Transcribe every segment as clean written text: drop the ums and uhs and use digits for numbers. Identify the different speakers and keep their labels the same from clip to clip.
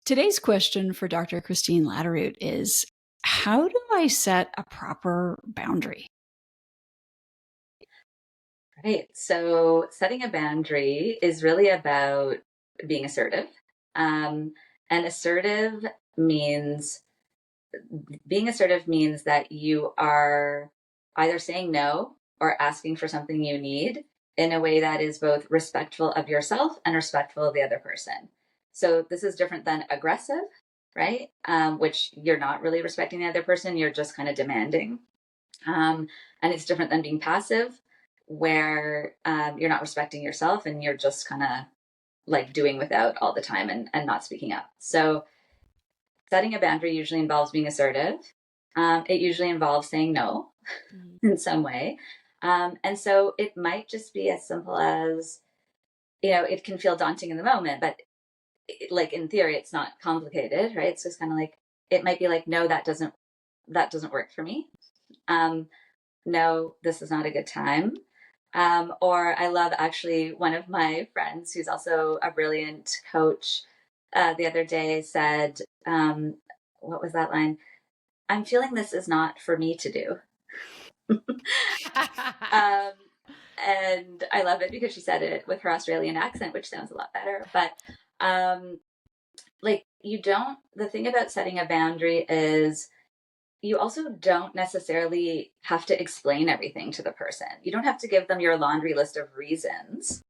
Speaker 1: Today's question for Dr. Kristine Laderoute is, how do I set a proper boundary?
Speaker 2: Right. So setting a boundary is really about being assertive. Um, and means being assertive means that you are either saying no or asking for something you need in a way that is both respectful of yourself and respectful of the other person. So this is different than aggressive, right? Which you're not really respecting the other person, you're just kind of demanding. And it's different than being passive, where you're not respecting yourself and you're just kind of like doing without all the time and not speaking up. So setting a boundary usually involves being assertive. It usually involves saying no in some way. And so it might just be as simple as, it can feel daunting in the moment, but like in theory, it's not complicated, right? It's just kind of like, it might be like, no, that doesn't work for me. Um, no, this is not a good time. Or I love actually one of my friends who's also a brilliant coach the other day said, what was that line? I'm feeling this is not for me to do. um, and I love it because she said it with her Australian accent, which sounds a lot better. But like the thing about setting a boundary is you also don't necessarily have to explain everything to the person. You don't have to give them your laundry list of reasons,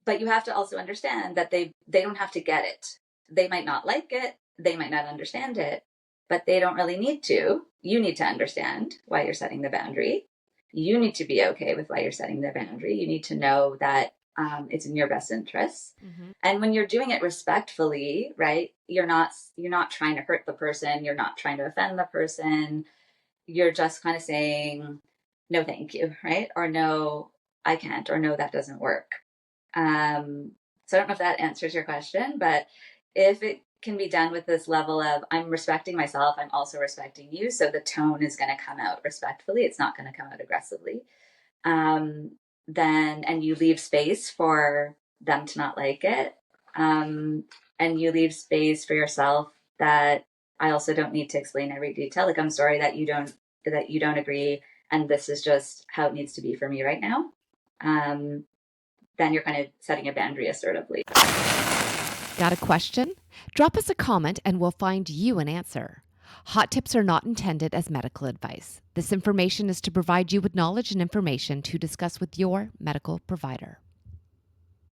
Speaker 2: but you have to also understand that they don't have to get it. They might not like it, they might not understand it, but they don't really need to. You need to understand why you're setting the boundary. You need to be okay with why you're setting the boundary. You need to know that it's in your best interests.
Speaker 3: Mm-hmm.
Speaker 2: And when you're doing it respectfully, right? You're not trying to hurt the person. You're not trying to offend the person. You're just kind of saying, no, thank you, right? Or no, I can't, or no, that doesn't work. So I don't know if that answers your question, but if it can be done with this level of I'm respecting myself, I'm also respecting you. So the tone is going to come out respectfully. It's not going to come out aggressively. Um, then, and you leave space for them to not like it. And you leave space for yourself that I also don't need to explain every detail. Like, I'm sorry that you don't agree. And this is just how it needs to be for me right now. Then you're kind of setting a boundary assertively.
Speaker 3: Got a question? Drop us a comment and we'll find you an answer. Hot tips are not intended as medical advice. This information is to provide you with knowledge and information to discuss with your medical provider.